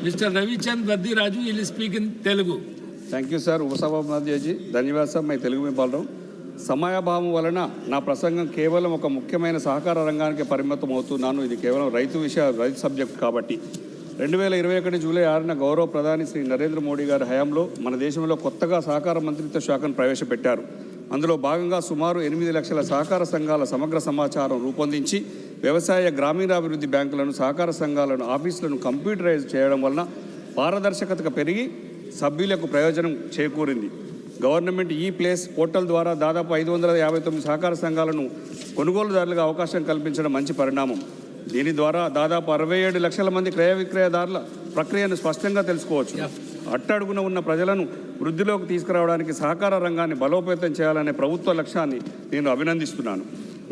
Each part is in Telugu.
Mr. Ravichandra Vadiraju will speak in Telugu. Thank you sir ఉపసభాపతి ధన్యవాదాలు సార్ మై తెలుగు में बोल रहा हूं సమయాభావం వలన నా ప్రసంగం కేవలం ఒక ముఖ్యమైన సహకార రంగానికి పరిమితం అవుతున్నాను. ఇది కేవలం రైతు సబ్జెక్ట్ కాబట్టి 2021 జూలై 6న గౌరవ ప్రధాని శ్రీ నరేంద్ర మోడీ గారి హయాంలో మన దేశంలో కొత్తగా సహకార మంత్రిత్వ శాఖను ప్రవేశపెట్టారు. అందులో భాగంగా సుమారు 8 లక్షల సహకార సంఘాల సమగ్ర సమాచారం రూపొందించి వ్యవసాయ గ్రామీణాభివృద్ధి బ్యాంకులను సహకార సంఘాలను ఆఫీసులను కంప్యూటరైజ్ చేయడం వలన పారదర్శకత పెరిగి సభ్యులకు ప్రయోజనం చేకూరింది. గవర్నమెంట్ ఈ ప్లేస్ పోర్టల్ ద్వారా దాదాపు 559 సహకార సంఘాలను కొనుగోలుదారులుగా అవకాశం కల్పించడం మంచి పరిణామం. దీని ద్వారా దాదాపు 67 లక్షల మంది క్రయ విక్రయదారుల ప్రక్రియను స్పష్టంగా తెలుసుకోవచ్చు. అట్టడుగున ఉన్న ప్రజలను వృద్ధిలోకి తీసుకురావడానికి సహకార రంగాన్ని బలోపేతం చేయాలనే ప్రభుత్వ లక్ష్యాన్ని నేను అభినందిస్తున్నాను.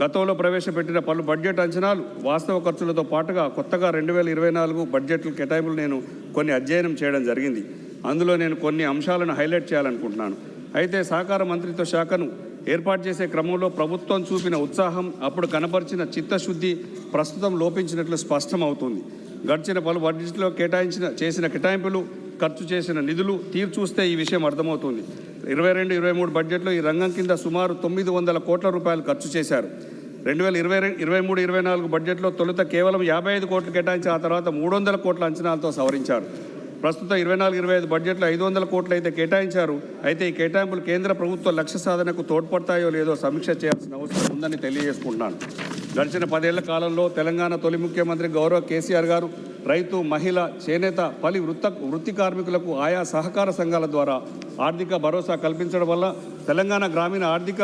గతంలో ప్రవేశపెట్టిన పలు బడ్జెట్ అంచనాలు వాస్తవ ఖర్చులతో పాటుగా కొత్తగా 2024 బడ్జెట్ల కేటాయింపులు నేను కొన్ని అధ్యయనం చేయడం జరిగింది. అందులో నేను కొన్ని అంశాలను హైలైట్ చేయాలనుకుంటున్నాను. అయితే సహకార మంత్రిత్వ శాఖను ఏర్పాటు చేసే క్రమంలో ప్రభుత్వం చూపిన ఉత్సాహం, అప్పుడు కనపరిచిన చిత్తశుద్ధి ప్రస్తుతం లోపించినట్లు స్పష్టమవుతుంది. గడిచిన పలు బడ్జెట్లో చేసిన కేటాయింపులు, ఖర్చు చేసిన నిధులు తీరు చూస్తే ఈ విషయం అర్థమవుతుంది. 22-23 బడ్జెట్లో ఈ రంగం కింద సుమారు 900 కోట్ల రూపాయలు ఖర్చు చేశారు. 2023-24 బడ్జెట్లో తొలుత కేవలం 55 కోట్లు కేటాయించి ఆ తర్వాత 300 కోట్ల అంచనాలతో సవరించారు. ప్రస్తుతం 24-25 బడ్జెట్లో 500 కోట్లు అయితే కేటాయించారు. అయితే ఈ కేటాయింపులు కేంద్ర ప్రభుత్వ లక్ష్య సాధనకు తోడ్పడతాయో లేదో సమీక్ష చేయాల్సిన అవసరం ఉందని తెలియజేసుకుంటున్నాను. గడిచిన 10 ఏళ్ల కాలంలో తెలంగాణ తొలి ముఖ్యమంత్రి గౌరవ కేసీఆర్ గారు రైతు, మహిళ, చేనేత, పలు వృత్తి కార్మికులకు ఆయా సహకార సంఘాల ద్వారా ఆర్థిక భరోసా కల్పించడం వల్ల తెలంగాణ గ్రామీణ ఆర్థిక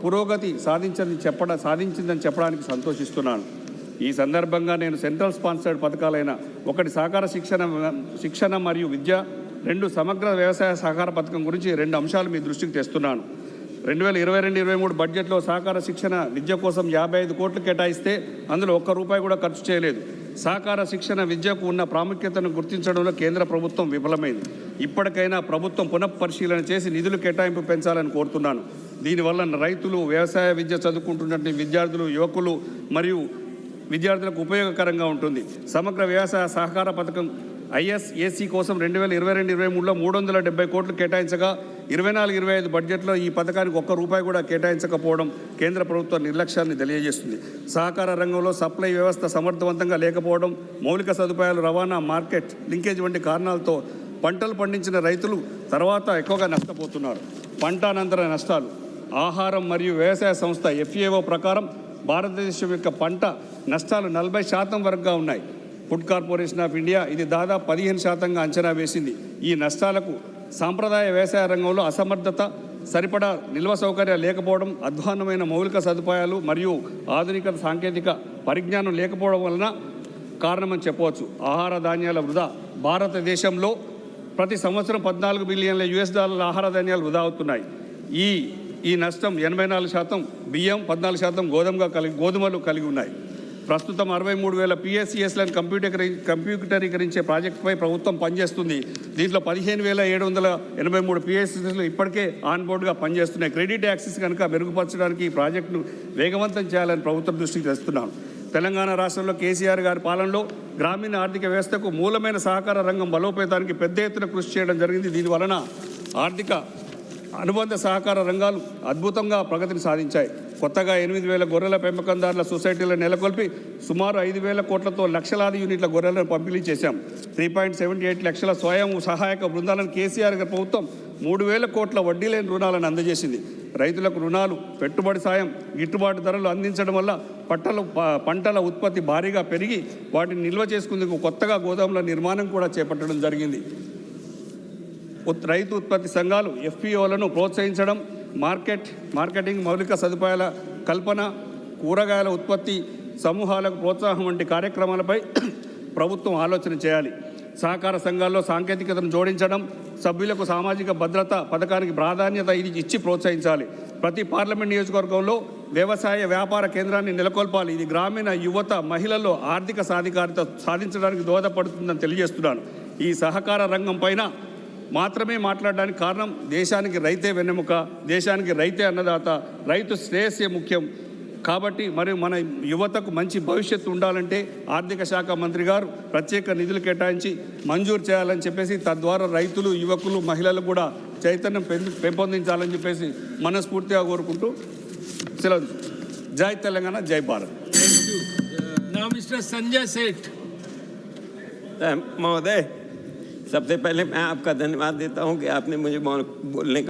పురోగతి సాధించిందని చెప్పడానికి సంతోషిస్తున్నాను. ఈ సందర్భంగా నేను సెంట్రల్ స్పాన్సర్డ్ పథకాలైన ఒకటి సహకార శిక్షణ మరియు విద్య, 2 సమగ్ర వ్యవసాయ సహకార పథకం గురించి 2 అంశాలు మీ దృష్టికి తెస్తున్నాను. 2022-23 బడ్జెట్లో సహకార శిక్షణ విద్య కోసం 55 కోట్లు కేటాయిస్తే అందులో ఒక్క రూపాయి కూడా ఖర్చు చేయలేదు. సహకార శిక్షణ విద్యకు ఉన్న ప్రాముఖ్యతను గుర్తించడంలో కేంద్ర ప్రభుత్వం విఫలమైంది. ఇప్పటికైనా ప్రభుత్వం పునఃపరిశీలన చేసి నిధులు కేటాయింపు పెంచాలని కోరుతున్నాను. దీనివల్ల రైతులు, వ్యవసాయ విద్య చదువుకుంటున్నటువంటి విద్యార్థులు, యువకులు మరియు విద్యార్థులకు ఉపయోగకరంగా ఉంటుంది. సమగ్ర వ్యవసాయ సహకార పథకం ISAC కోసం 2022-23లో 370 కోట్లు కేటాయించగా 24-25 బడ్జెట్లో ఈ పథకానికి ఒక్క రూపాయి కూడా కేటాయించకపోవడం కేంద్ర ప్రభుత్వ నిర్లక్ష్యాన్ని తెలియజేస్తుంది. సహకార రంగంలో సప్లై వ్యవస్థ సమర్థవంతంగా లేకపోవడం, మౌలిక సదుపాయాలు, రవాణా, మార్కెట్ లింకేజ్ వంటి కారణాలతో పంటలు పండించిన రైతులు తర్వాత ఎక్కువగా నష్టపోతున్నారు. పంట అనంతర నష్టాలు. ఆహారం మరియు వ్యవసాయ సంస్థ FAO ప్రకారం భారతదేశం యొక్క పంట నష్టాలు 40% వరకుగా ఉన్నాయి. ఫుడ్ కార్పొరేషన్ ఆఫ్ ఇండియా ఇది దాదాపు 15% అంచనా వేసింది. ఈ నష్టాలకు సాంప్రదాయ వ్యవసాయ రంగంలో అసమర్థత, సరిపడా నిల్వ సౌకర్యాలు లేకపోవడం, అధ్వాన్నమైన మౌలిక సదుపాయాలు మరియు ఆధునిక సాంకేతిక పరిజ్ఞానం లేకపోవడం వలన కారణమని చెప్పవచ్చు. ఆహార ధాన్యాల వృధా. భారతదేశంలో ప్రతి సంవత్సరం $14 బిలియన్ల ఆహార ధాన్యాలు వృధా అవుతున్నాయి. ఈ నష్టం 84% బియ్యం, 14% గోధుమలు కలిగి ఉన్నాయి. ప్రస్తుతం 63,000 PSCSలను కంప్యూటరీకరించే ప్రాజెక్టుపై ప్రభుత్వం పనిచేస్తుంది. దీంట్లో 15,783 PSCSలు ఇప్పటికే ఆన్బోర్డ్గా పనిచేస్తున్నాయి. క్రెడిట్ యాక్సెస్ కనుక మెరుగుపరచడానికి ఈ ప్రాజెక్టును వేగవంతం చేయాలని ప్రభుత్వం దృష్టికి తెస్తున్నాను. తెలంగాణ రాష్ట్రంలో కేసీఆర్ గారి పాలనలో గ్రామీణ ఆర్థిక వ్యవస్థకు మూలమైన సహకార రంగం బలోపేతానికి పెద్ద ఎత్తున కృషి చేయడం జరిగింది. దీనివలన ఆర్థిక అనుబంధ సహకార రంగాలు అద్భుతంగా ప్రగతిని సాధించాయి. కొత్తగా 8,000 గొర్రెల పెంపకందారుల సొసైటీలను నెలకొల్పి సుమారు 5,000 కోట్లతో లక్షలాది యూనిట్ల గొర్రెలను పంపిణీ చేశాం. 3.78 లక్షల స్వయం సహాయక బృందాలను కేసీఆర్ గారి ప్రభుత్వం 3,000 కోట్ల వడ్డీ లేని రుణాలను అందజేసింది. రైతులకు రుణాలు, పెట్టుబడి సాయం, గిట్టుబాటు ధరలు అందించడం వల్ల పంటల ఉత్పత్తి భారీగా పెరిగి వాటిని నిల్వ చేసుకుందుకు కొత్తగా గోదాముల నిర్మాణం కూడా చేపట్టడం జరిగింది. రైతు ఉత్పత్తి సంఘాలు FPOలను ప్రోత్సహించడం, మార్కెటింగ్, మౌలిక సదుపాయాల కల్పన, కూరగాయల ఉత్పత్తి సమూహాలకు ప్రోత్సాహం వంటి కార్యక్రమాలపై ప్రభుత్వం ఆలోచన చేయాలి. సహకార సంఘాల్లో సాంకేతికతను జోడించడం, సభ్యులకు సామాజిక భద్రత పథకానికి ప్రాధాన్యత ఇచ్చి ప్రోత్సహించాలి. ప్రతి పార్లమెంట్ నియోజకవర్గంలో వ్యవసాయ వ్యాపార కేంద్రాన్ని నెలకొల్పాలి. ఇది గ్రామీణ యువత, మహిళల్లో ఆర్థిక సాధికారత సాధించడానికి దోహదపడుతుందని తెలియజేస్తున్నాను. ఈ సహకార రంగం పైన మాత్రమే మాట్లాడడానికి కారణం దేశానికి రైతే వెన్నెముక, దేశానికి రైతే అన్నదాత, రైతు శ్రేయస్సే ముఖ్యం. కాబట్టి మరి మన యువతకు మంచి భవిష్యత్తు ఉండాలంటే ఆర్థిక శాఖ మంత్రి గారు ప్రత్యేక నిధులు కేటాయించి మంజూరు చేయాలని చెప్పేసి తద్వారా రైతులు, యువకులు, మహిళలు కూడా చైతన్యం పెంపొందించాలని చెప్పేసి మనస్ఫూర్తిగా కోరుకుంటూ సెలవు. జై తెలంగాణ, జై Bharat. Now Mr. Sanjay Seth. महोदय, सबसे पहले मैं आपका धन्यवाद देता हूं कि आपने मुझे बोलने का